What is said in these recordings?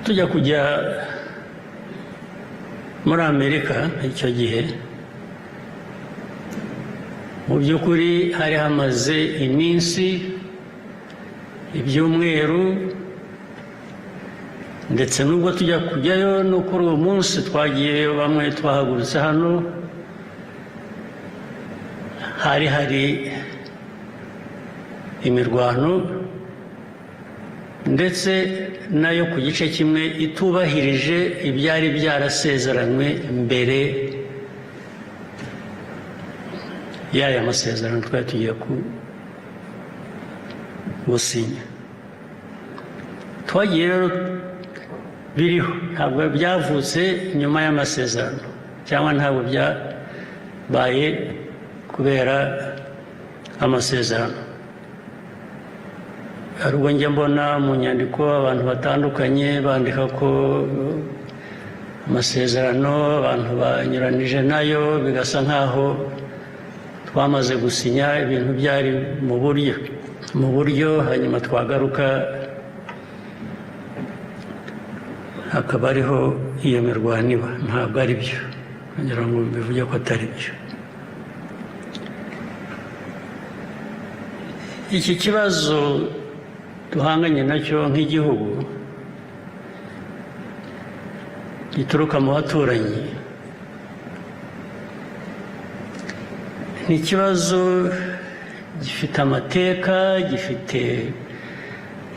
tujya kujya muri Amerika icyo gihe mu by'ukuri hari hamaze iminsi ibyumweru ndetse nubwo tujya kujyayo no kuri uwo munsi twagiye bamwe twahagurutse hano hari imirwano ndetse nayo ku gice kimwe itubahirije ibyari byarasezeranywe mbere y'aya masezerano twari tugiye gusinya. Twagiye rero biriho, ntabwo byavutse nyuma y'amasezerano cyangwa ntabwo byabaye kubera amasezerano. Hari ubwo njya mbona mu nyandiko abantu batandukanye bandika ko amasezerano abantu banyuranije nayo bigasa nk'aho twamaze gusinya ibintu byari mu buryo hanyuma twagaruka hakaba ariho iyo mirwano iba. Ntabwo ari byo, ngira ngo bivuge ko atari byo. Iki kibazo duhanganye nacyo nk'igihugu gituruka mu baturanyi ni ikibazo gifite amateka, gifite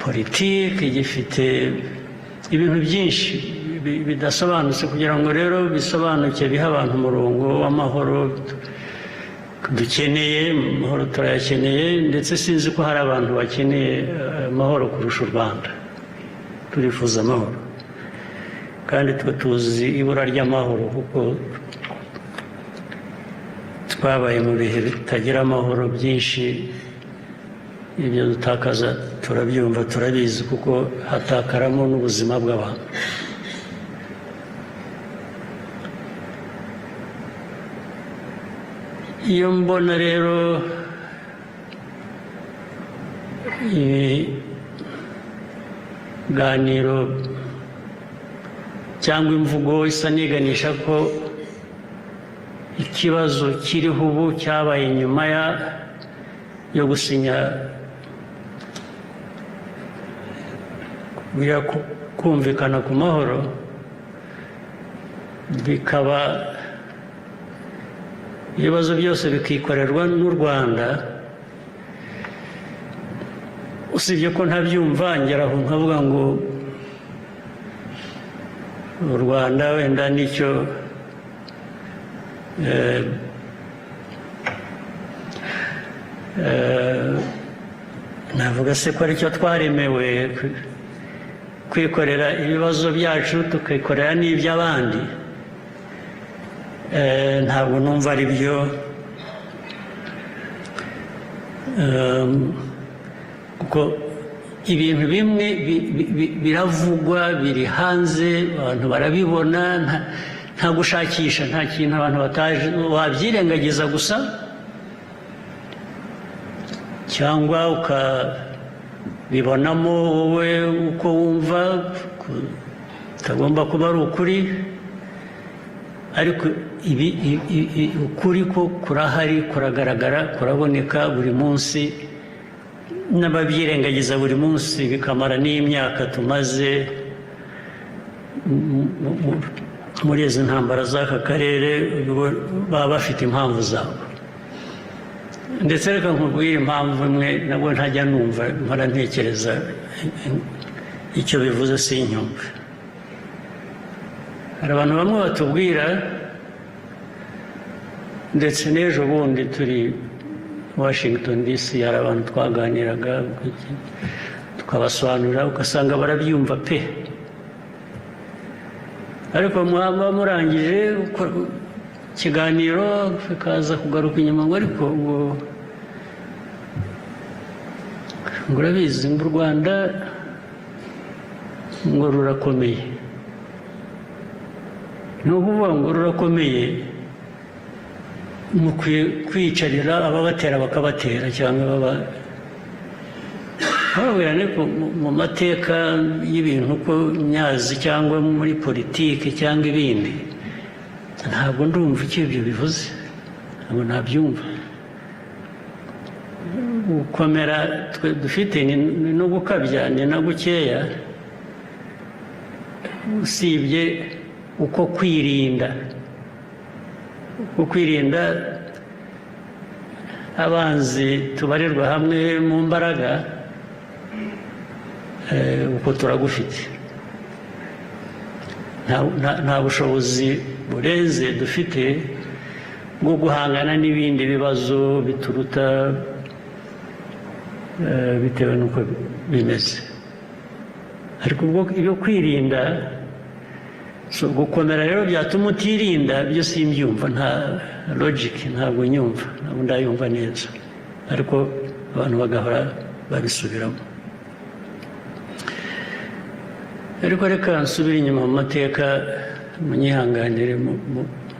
politiki, gifite ibintu byinshi bidasobanutse. Kugira ngo rero bisobanuke bihe abantu umurongo w'amahoro dukeneye, amahoro turayakeneye, ndetse sinzi ko hari abantu bakeneye amahoro kurusha u Rwanda. Turifuza amahoro kandi twe tuzi ibura ry'amahoro kuko twabaye mu bihe bitagira amahoro byinshi. Ibyo dutakaza turabyumva, turabizi kuko hatakaramo n'ubuzima bw'abantu. Iyo mbona rero ibiganiro cyangwa imvugo isa niganisha ko ikibazo kiriho ubu cyabaye nyuma yo gusinya kumvikana ku mahoro, bikaba ibibazo byose bikikorerwa n'u Rwanda. Usibye ko ntabyumva, ngeraho nkavuga ngo u Rwanda wenda nicyo navuga se ko aricyo twaremewe kwikorera ibibazo byacu tukikorera n'iby'abandi. Ntabwo numva ari byo, kuko ibintu bimwe biravugwa, biri hanze, abantu barabibona, nta gushakisha, nta kintu abantu bataje wabyirengagiza gusa cyangwa ukabibonamo wowe uko wumva utagomba kuba ari ukuri. Ariko ukuri ko kurahari, kuragaragara, kuraboneka buri munsi, n'ababyirengagiza buri munsi bikamara n'imyaka tumaze muri izi ntambara z'aka karere, baba bafite impamvu zabo. Ndetse reka nkubwire impamvu imwe nabwo ntajya numva, mpora ntekereza icyo bivuze sinyumve. Hari abantu bamwe batubwira, ndetse n'ejo bundi turi Washington DC, hari abantu twaganiraga tukabasobanurira, ugasanga barabyumva pe, ariko mwaba murangije ikiganiro bikaza kugaruka inyuma ngo ariko ngo urabizi ngo u Rwanda ngo rurakomeye. Ni ukuvuga ngo rurakomeye, mukwiye kwicarira ababatera bakabatera, cyangwa nkababwira ariko mu mateka y'ibintu uko nyazi cyangwa muri politiki cyangwa ibindi ntabwo ndumva icyo ibyo bivuze, ntabwo nabyumva. Gukomera twe dufite ni no gukabya, ni na gukeya, usibye uko kwirinda. Uko kwirinda abanzi tubarirwa hamwe mu mbaraga, uko turagufite. Nta bushobozi burenze dufite bwo guhangana n'ibindi bibazo bituruta bitewe n'uko bimeze. Ariko ubwo ibyo kwirinda, gukomera rero byatuma utirinda, byo simbyumva, nta logic, ntabwo nyumva, ntabwo ndayumva neza, ariko abantu bagahora babisubiramo. Ariko reka nsubire inyuma mu mateka, munyihanganire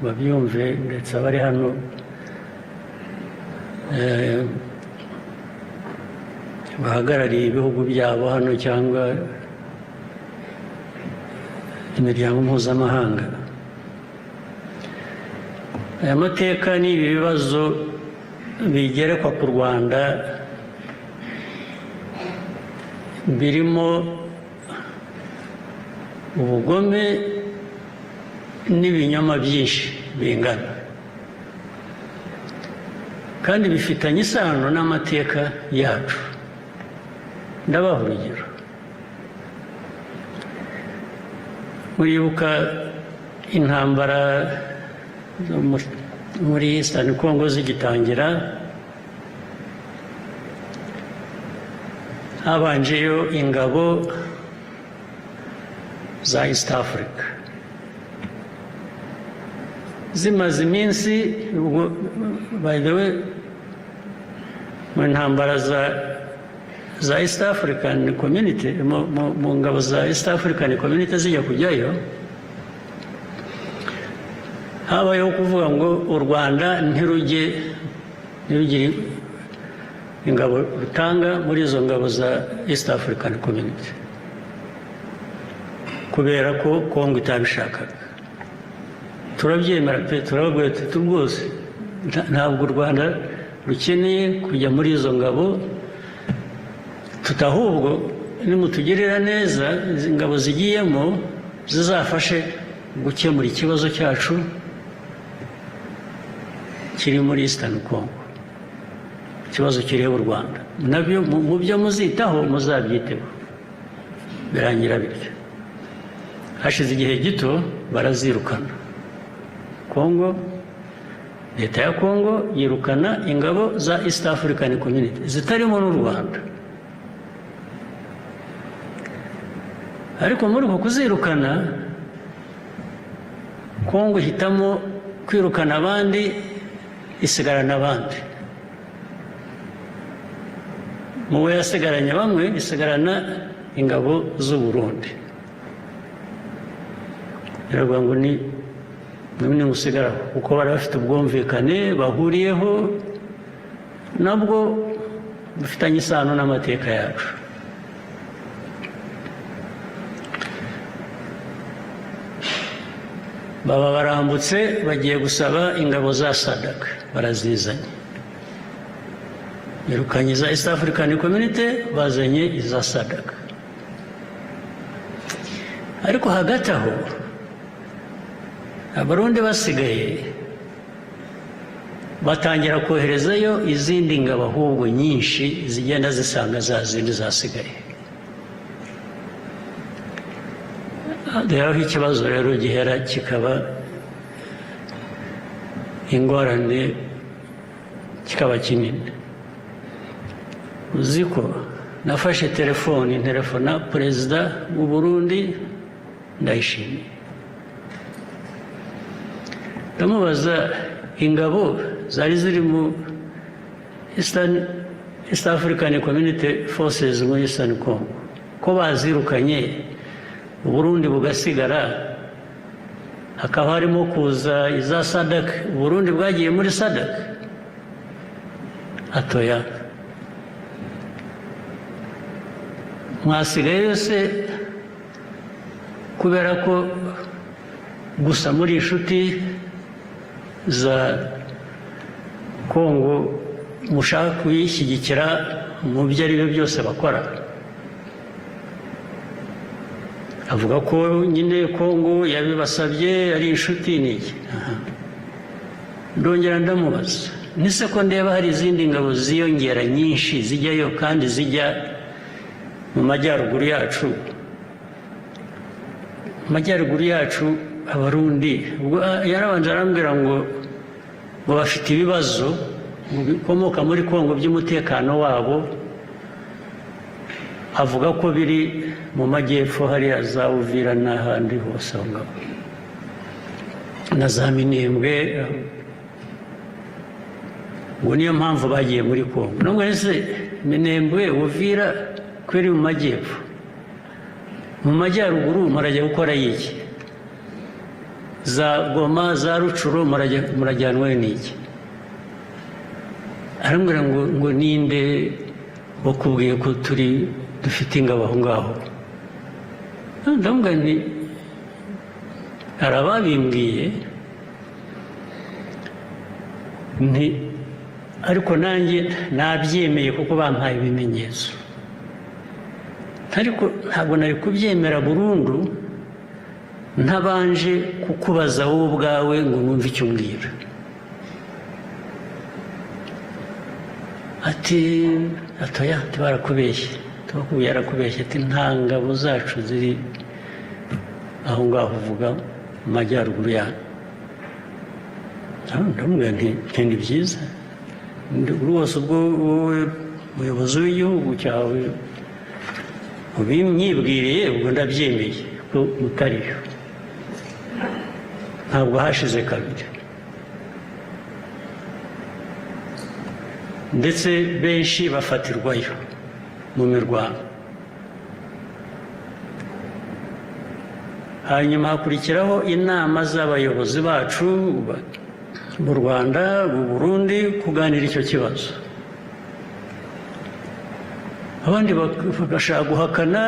babyumve, ndetse abari hano bahagarariye ibihugu byabo hano cyangwa imiryango mpuzamahanga. Aya mateka n'ibi bibazo bigerekwa ku Rwanda birimo ubugome n'ibinyoma byinshi bingana, kandi bifitanye isano n'amateka yacu. Ndabaha urugero. Muribuka intambara muri Eastern Congo zigitangira, habanjeyo ingabo za East Africa. Zimaze iminsi, by the way, mu ntambara za East African Community, mu ngabo za East African Community zijya kujyayo, habayeho kuvuga ngo u Rwanda ntirugire ingabo rutanga muri izo ngabo za East African Community, kubera ko Kongo itabishakaga. Turabyemera pe, turababwira tuti rwose ntabwo u Rwanda rukeneye kujya muri izo ngabo, tutahubwo nimutugirira neza izi ngabo zigiyemo zizafashe gukemura ikibazo cyacu kiri muri Eastern Congo, ikibazo kireba u Rwanda. Nabyo mu byo muzitaho muzabyiteho. Birangira bityo. Hashize igihe gito barazirukana. Kongo, leta ya Kongo yirukana ingabo za East African Community zitarimo n'u Rwanda. Ariko muri uko kuzirukana, Kongo ihitamo kwirukana abandi, isigarana abandi. Mu yasigaranye bamwe, isigarana ingabo z'u Burundi. Biravuga ngo ni gusigara kuko bari bafite ubwumvikane bahuriyeho, nabwo bufitanye isano n'amateka yacu. Baba barambutse bagiye gusaba ingabo za SADC, barazizanye. Birukanye za East African Community, bazanye iza SADC. Ariko hagati aho Abarundi basigaye batangira koherezayo izindi ngabo, ahubwo nyinshi zigenda zisanga za zindi zasigaye. Aho ikibazo rero gihera kikaba ingorane, kikaba kinini. Uziko nafashe telefona perezida w'u Burundi Ndayishimiye, ndamubaza ingabo zari ziri mu East African Community Forces muri Eastern Congo ko bazirukanye, u Burundi bugasigara, hakaba harimo kuza iza SADC, u Burundi bwagiye muri SADC. Atoya, mwasigaye yose kubera ko gusa muri inshuti za Kongo mushaka kuyishyigikira mu byo ari byo byose bakora. Avuga ko nyine Kongo yabibasabye ari inshuti n'iki. Ndongera ndamubaza nise ko ndeba hari izindi ngabo ziyongera nyinshi zijyayo kandi zijya mu majyaruguru yacu. Majyaruguru yacu Abarundi yarabanje arambwira ngo bafite ibibazo bikomoka muri Kongo by'umutekano wabo. Avuga ko biri mu majyepfo hariya za Uvira n'ahandi hose aho ngaho na za Minembwe, ngo niyo mpamvu bagiye muri Kongo. Nubwo ese Minembwe Uvira kweri mu majyepfo, mu majyaruguru murajya gukora iki? Za Goma za Rucuro murajyanwe n'iki? Arambwira ngo ninde wakubwiye ko dufite ingabo aho ngaho? Ndamubwira nti hari ababimbwiye nti ariko nanjye nabyemeye kuko bampaye ibimenyetso, ariko ntabwo nari kubyemera burundu ntabanje kukubaza wowe ubwawe ngo numve icyo umbwira. Ati atoya barakubeshye, tubakubwiye yarakubeshye, ati nta ngabo zacu ziri aho ngaho uvuga mu majyaruguru yanyu. Ndamubwira nti ni byiza rwose, ubwo wowe umuyobozi w'igihugu cyawe ubimyibwiriye ubwo ndabyemeye ko mutariyo. Ntabwo hashize kabiri, ndetse benshi bafatirwayo mu mirwano. Hanyuma hakurikiraho inama z'abayobozi bacu mu Rwanda, mu Burundi, kuganira icyo kibazo. Abandi bagashaka guhakana,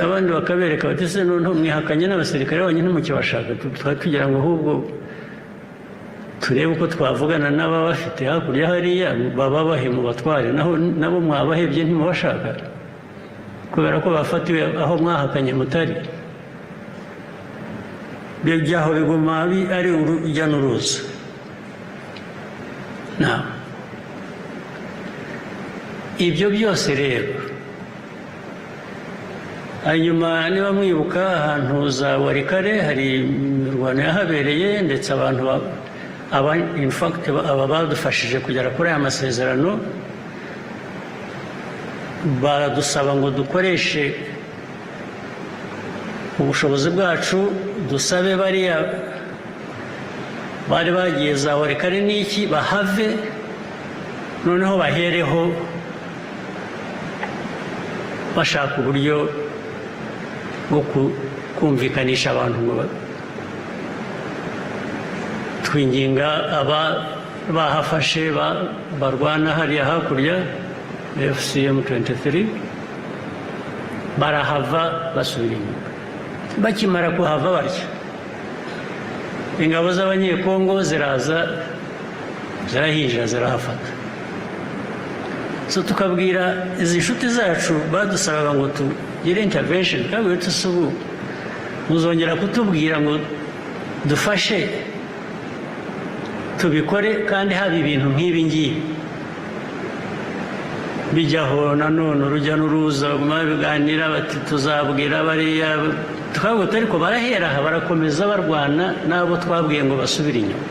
abandi bakabereka bati se noneho mwihakanye n'abasirikare banyu ntimukibashaka, tugira ngo ahubwo turebe uko twavugana n'ababafite hakurya hariya bababahe mu batware, nabo mwabahebye ntimubashaka kubera ko bafatiwe aho mwahakanye mutari. Byaho biguma ari urujya n'uruza. Ibyo byose rero, hanyuma niba mwibuka ahantu za Warikare hari imirwano yahabereye, ndetse abantu aba badufashije kugera kuri aya masezerano baradusaba ngo dukoreshe ubushobozi bwacu, dusabe bariya bari bagiye za Warikare n'iki bahave, noneho bahereho bashaka uburyo bwo kumvikanisha abantu ngo twinginga bahafashe barwana hariya hakurya FCM 23 barahava basubira inyuma. Bakimara kuhava batyo, ingabo z'abanyekongo ziraza zirahija zirahafata. So tukabwira izi nshuti zacu badusabaga ngo tugire intervention, kabiri tusubu muzongera kutubwira ngo dufashe tubikore, kandi haba ibintu nk'ibi ngibi bijyaho nanone urujya n'uruza biganira bati tuzabwira bariya, twavuga ariko barahera aha barakomeza barwana n'abo twabwiye ngo basubire inyuma.